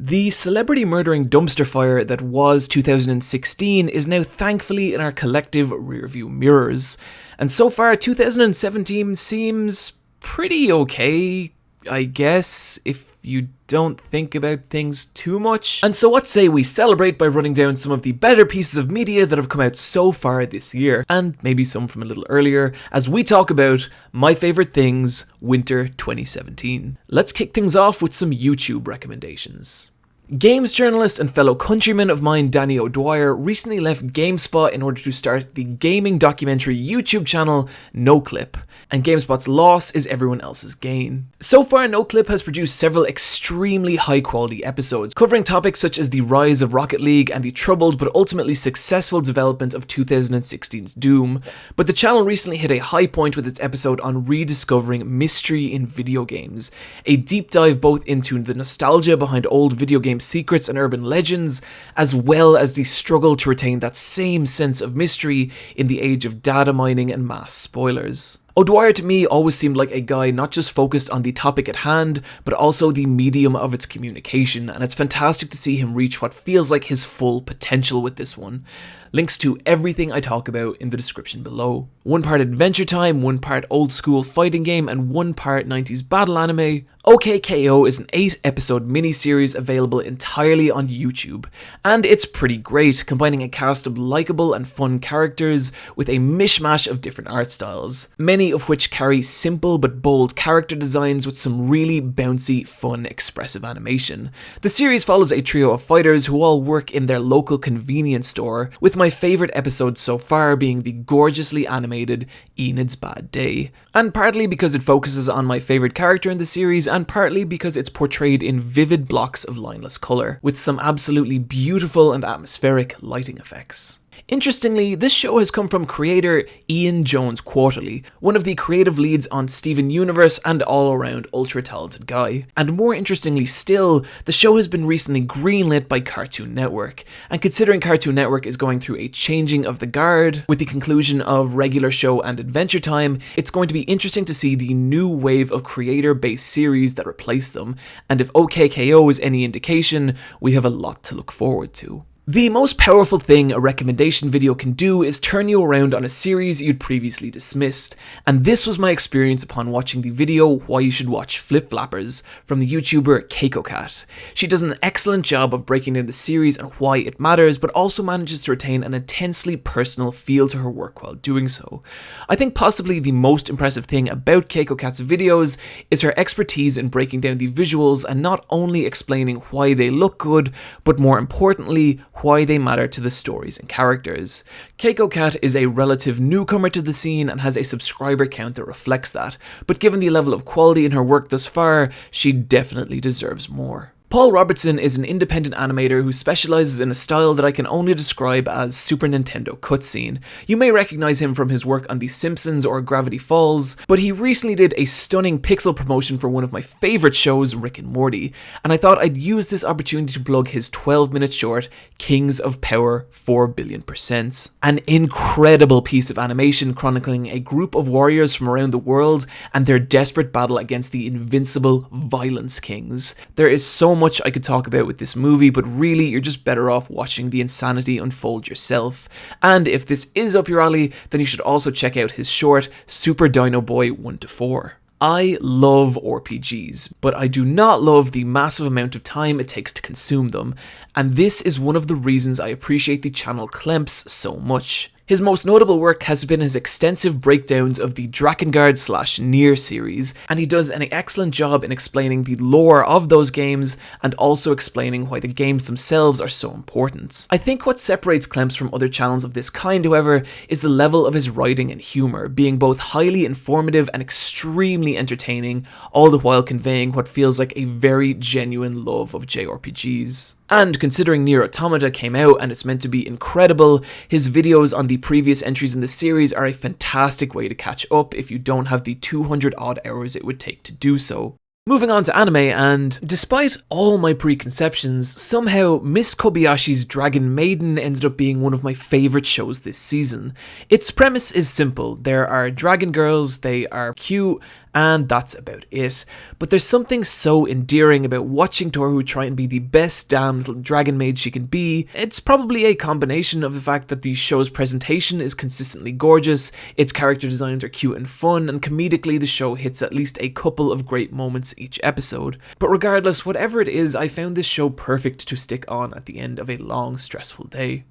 The celebrity murdering dumpster fire that was 2016 is now thankfully in our collective rearview mirrors, and so far 2017 seems pretty okay, I guess, if you don't think about things too much. And so what say we celebrate by running down some of the better pieces of media that have come out so far this year, and maybe some from a little earlier, as we talk about my favourite things, winter 2017. Let's kick things off with some YouTube recommendations. Games journalist and fellow countryman of mine Danny O'Dwyer recently left GameSpot in order to start the gaming documentary YouTube channel NoClip, and GameSpot's loss is everyone else's gain. So far, NoClip has produced several extremely high quality episodes, covering topics such as the rise of Rocket League and the troubled but ultimately successful development of 2016's Doom, but the channel recently hit a high point with its episode on rediscovering mystery in video games, a deep dive both into the nostalgia behind old video game secrets and urban legends, as well as the struggle to retain that same sense of mystery in the age of data mining and mass spoilers. O'Dwyer to me always seemed like a guy not just focused on the topic at hand, but also the medium of its communication, and it's fantastic to see him reach what feels like his full potential with this one. Links to everything I talk about in the description below. One part Adventure Time, one part old school fighting game, and one part 90s battle anime. OKKO is an 8-episode miniseries available entirely on YouTube, and it's pretty great, combining a cast of likeable and fun characters with a mishmash of different art styles, many of which carry simple but bold character designs with some really bouncy, fun, expressive animation. The series follows a trio of fighters who all work in their local convenience store, with my favourite episode so far being the gorgeously animated Enid's Bad Day, and partly because it focuses on my favourite character in the series, and partly because it's portrayed in vivid blocks of lineless colour, with some absolutely beautiful and atmospheric lighting effects. Interestingly, this show has come from creator Ian Jones Quarterly, one of the creative leads on Steven Universe and all-around ultra-talented guy. And more interestingly still, the show has been recently greenlit by Cartoon Network, and considering Cartoon Network is going through a changing of the guard with the conclusion of Regular Show and Adventure Time, it's going to be interesting to see the new wave of creator-based series that replace them, and if OKKO is any indication, we have a lot to look forward to. The most powerful thing a recommendation video can do is turn you around on a series you'd previously dismissed, and this was my experience upon watching the video Why You Should Watch Flip Flappers from the YouTuber Keiko Cat. She does an excellent job of breaking down the series and why it matters, but also manages to retain an intensely personal feel to her work while doing so. I think possibly the most impressive thing about Keiko Cat's videos is her expertise in breaking down the visuals and not only explaining why they look good, but more importantly, why they matter to the stories and characters. Keiko Cat is a relative newcomer to the scene and has a subscriber count that reflects that, but given the level of quality in her work thus far, she definitely deserves more. Paul Robertson is an independent animator who specialises in a style that I can only describe as Super Nintendo cutscene. You may recognise him from his work on The Simpsons or Gravity Falls, but he recently did a stunning pixel promotion for one of my favourite shows, Rick and Morty, and I thought I'd use this opportunity to plug his 12-minute short, Kings of Power 4,000,000,000%. An incredible piece of animation chronicling a group of warriors from around the world and their desperate battle against the invincible Violence Kings. There is so much I could talk about with this movie, but really you're just better off watching the insanity unfold yourself. And if this is up your alley, then you should also check out his short, Super Dino Boy 1-4. I love RPGs, but I do not love the massive amount of time it takes to consume them, and this is one of the reasons I appreciate the channel Clemps so much. His most notable work has been his extensive breakdowns of the Drakengard/Nier series, and he does an excellent job in explaining the lore of those games and also explaining why the games themselves are so important. I think what separates Clemps from other channels of this kind, however, is the level of his writing and humour, being both highly informative and extremely entertaining, all the while conveying what feels like a very genuine love of JRPGs. And considering Nier Automata came out and it's meant to be incredible, his videos on the previous entries in the series are a fantastic way to catch up if you don't have the 200 odd hours it would take to do so. Moving on to anime, and despite all my preconceptions, somehow Miss Kobayashi's Dragon Maiden ended up being one of my favourite shows this season. Its premise is simple. There are dragon girls, they are cute, and that's about it. But there's something so endearing about watching Toru try and be the best damn little dragon maid she can be. It's probably a combination of the fact that the show's presentation is consistently gorgeous, its character designs are cute and fun, and comedically the show hits at least a couple of great moments each episode. But regardless, whatever it is, I found this show perfect to stick on at the end of a long, stressful day.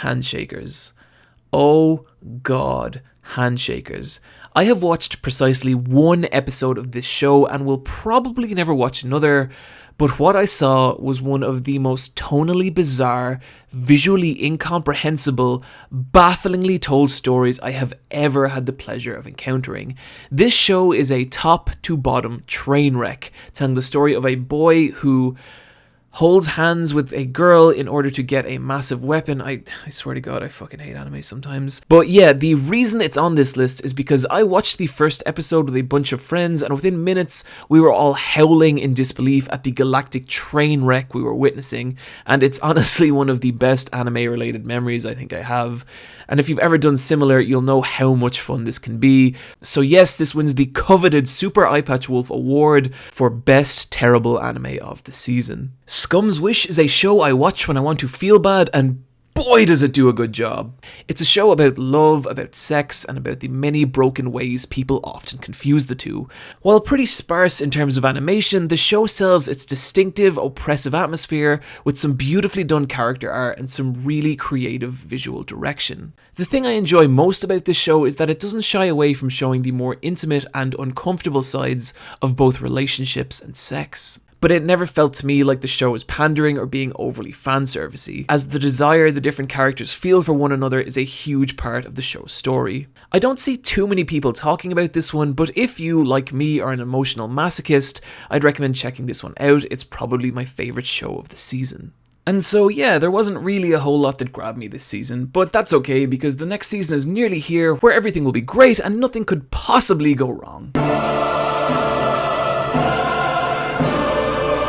Handshakers. Oh god, handshakers. I have watched precisely one episode of this show and will probably never watch another, but what I saw was one of the most tonally bizarre, visually incomprehensible, bafflingly told stories I have ever had the pleasure of encountering. This show is a top to bottom train wreck, telling the story of a boy who holds hands with a girl in order to get a massive weapon. I swear to god, I fucking hate anime sometimes. But yeah, the reason it's on this list is because I watched the first episode with a bunch of friends, and within minutes we were all howling in disbelief at the galactic train wreck we were witnessing, and it's honestly one of the best anime related memories I think I have. And if you've ever done similar, you'll know how much fun this can be. So yes, this wins the coveted Super Eyepatch Wolf Award for Best Terrible Anime of the Season. Scum's Wish is a show I watch when I want to feel bad, and boy does it do a good job. It's a show about love, about sex, and about the many broken ways people often confuse the two. While pretty sparse in terms of animation, the show sells its distinctive, oppressive atmosphere with some beautifully done character art and some really creative visual direction. The thing I enjoy most about this show is that it doesn't shy away from showing the more intimate and uncomfortable sides of both relationships and sex. But it never felt to me like the show was pandering or being overly fanservice-y, as the desire the different characters feel for one another is a huge part of the show's story. I don't see too many people talking about this one, but if you, like me, are an emotional masochist, I'd recommend checking this one out. It's probably my favourite show of the season. And so yeah, there wasn't really a whole lot that grabbed me this season, but that's okay because the next season is nearly here where everything will be great and nothing could possibly go wrong.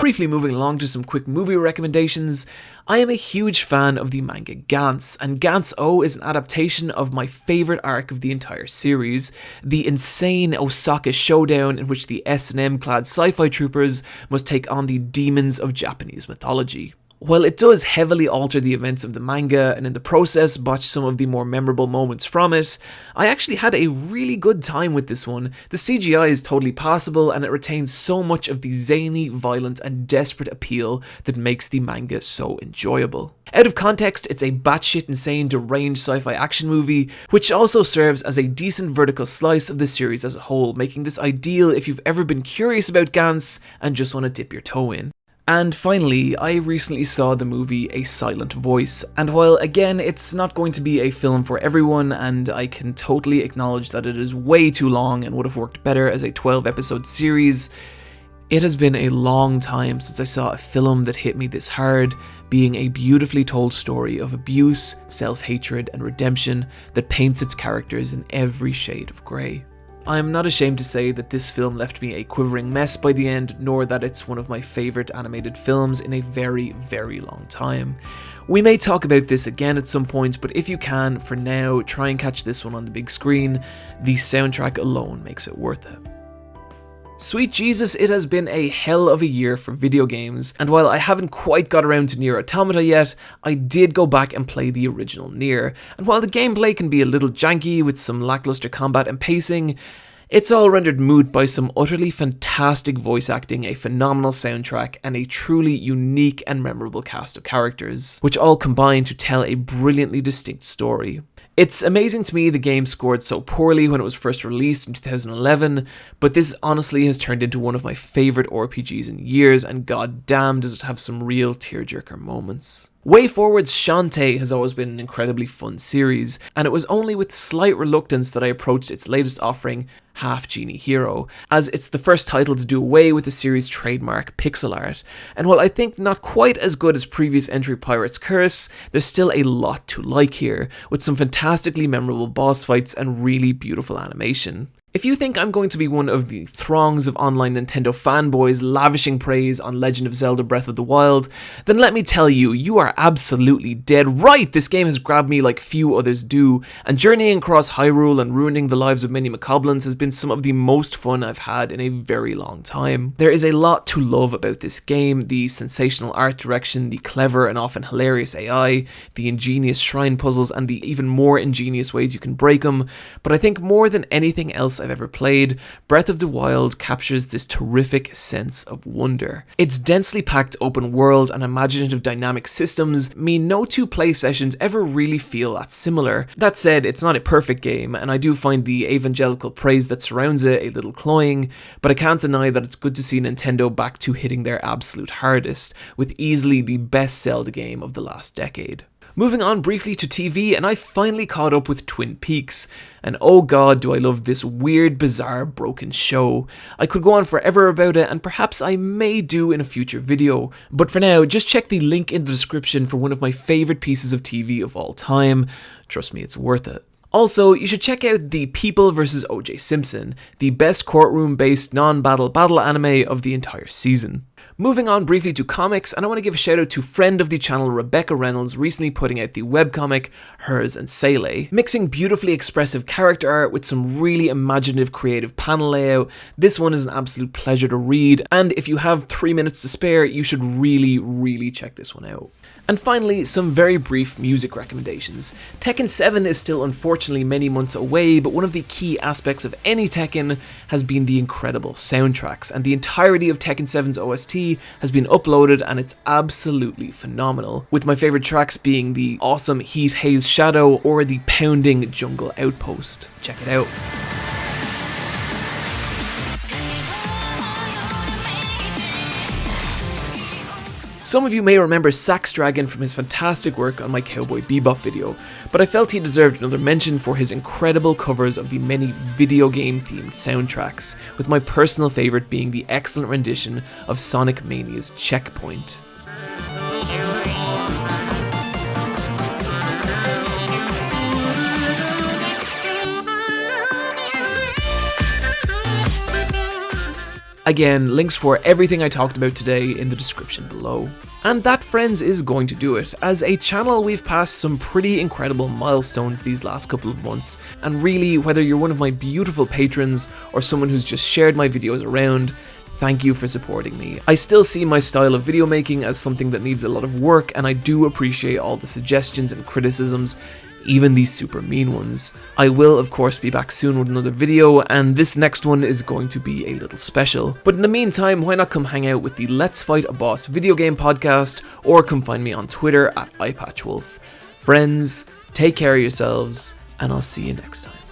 Briefly moving along to some quick movie recommendations, I am a huge fan of the manga GANTS, and GANTS O is an adaptation of my favourite arc of the entire series, the insane Osaka showdown in which the S&M clad sci-fi troopers must take on the demons of Japanese mythology. While it does heavily alter the events of the manga and in the process botch some of the more memorable moments from it, I actually had a really good time with this one. The CGI is totally passable and it retains so much of the zany, violent and desperate appeal that makes the manga so enjoyable. Out of context, it's a batshit insane deranged sci-fi action movie, which also serves as a decent vertical slice of the series as a whole, making this ideal if you've ever been curious about GANTS and just want to dip your toe in. And finally, I recently saw the movie A Silent Voice, and while again it's not going to be a film for everyone and I can totally acknowledge that it is way too long and would have worked better as a 12-episode series, it has been a long time since I saw a film that hit me this hard, being a beautifully told story of abuse, self-hatred and redemption that paints its characters in every shade of grey. I'm not ashamed to say that this film left me a quivering mess by the end, nor that it's one of my favourite animated films in a very, very long time. We may talk about this again at some point, but if you can, for now, try and catch this one on the big screen. The soundtrack alone makes it worth it. Sweet Jesus, it has been a hell of a year for video games, and while I haven't quite got around to Nier Automata yet, I did go back and play the original Nier, and while the gameplay can be a little janky with some lackluster combat and pacing, it's all rendered moot by some utterly fantastic voice acting, a phenomenal soundtrack, and a truly unique and memorable cast of characters, which all combine to tell a brilliantly distinct story. It's amazing to me the game scored so poorly when it was first released in 2011, but this honestly has turned into one of my favourite RPGs in years, and goddamn does it have some real tearjerker moments. WayForward's Shantae has always been an incredibly fun series, and it was only with slight reluctance that I approached its latest offering, Half Genie Hero, as it's the first title to do away with the series' trademark pixel art. And while I think not quite as good as previous entry Pirate's Curse, there's still a lot to like here, with some fantastically memorable boss fights and really beautiful animation. If you think I'm going to be one of the throngs of online Nintendo fanboys lavishing praise on Legend of Zelda Breath of the Wild, then let me tell you, you are absolutely dead right. This game has grabbed me like few others do, and journeying across Hyrule and ruining the lives of many Macablins has been some of the most fun I've had in a very long time. There is a lot to love about this game: the sensational art direction, the clever and often hilarious AI, the ingenious shrine puzzles, and the even more ingenious ways you can break them. But I think more than anything else I've ever played, Breath of the Wild captures this terrific sense of wonder. Its densely packed open world and imaginative dynamic systems mean no two play sessions ever really feel that similar. That said, it's not a perfect game, and I do find the evangelical praise that surrounds it a little cloying, but I can't deny that it's good to see Nintendo back to hitting their absolute hardest, with easily the best Zelda game of the last decade. Moving on briefly to TV, and I finally caught up with Twin Peaks, and oh god do I love this weird, bizarre, broken show. I could go on forever about it, and perhaps I may do in a future video, but for now, just check the link in the description for one of my favourite pieces of TV of all time. Trust me, it's worth it. Also, you should check out The People vs. O.J. Simpson, the best courtroom-based non-battle battle anime of the entire season. Moving on briefly to comics, and I want to give a shout out to friend of the channel Rebecca Reynolds recently putting out the webcomic Herz and Seele. Mixing beautifully expressive character art with some really imaginative creative panel layout, this one is an absolute pleasure to read, and if you have 3 minutes to spare, you should really check this one out. And finally, some very brief music recommendations. Tekken 7 is still unfortunately many months away, but one of the key aspects of any Tekken has been the incredible soundtracks, and the entirety of Tekken 7's OST has been uploaded and it's absolutely phenomenal, with my favourite tracks being the awesome Heat Haze Shadow or the pounding Jungle Outpost. Check it out. Some of you may remember Sax Dragon from his fantastic work on my Cowboy Bebop video, but I felt he deserved another mention for his incredible covers of the many video game themed soundtracks, with my personal favourite being the excellent rendition of Sonic Mania's Checkpoint. Again, links for everything I talked about today in the description below. And that, friends, is going to do it. As a channel, we've passed some pretty incredible milestones these last couple of months, and really, whether you're one of my beautiful patrons or someone who's just shared my videos around, thank you for supporting me. I still see my style of video making as something that needs a lot of work, and I do appreciate all the suggestions and criticisms, even these super mean ones. I will of course be back soon with another video, and this next one is going to be a little special. But in the meantime, why not come hang out with the Let's Fight a Boss video game podcast, or come find me on Twitter at iPatchWolf. Friends, take care of yourselves, and I'll see you next time.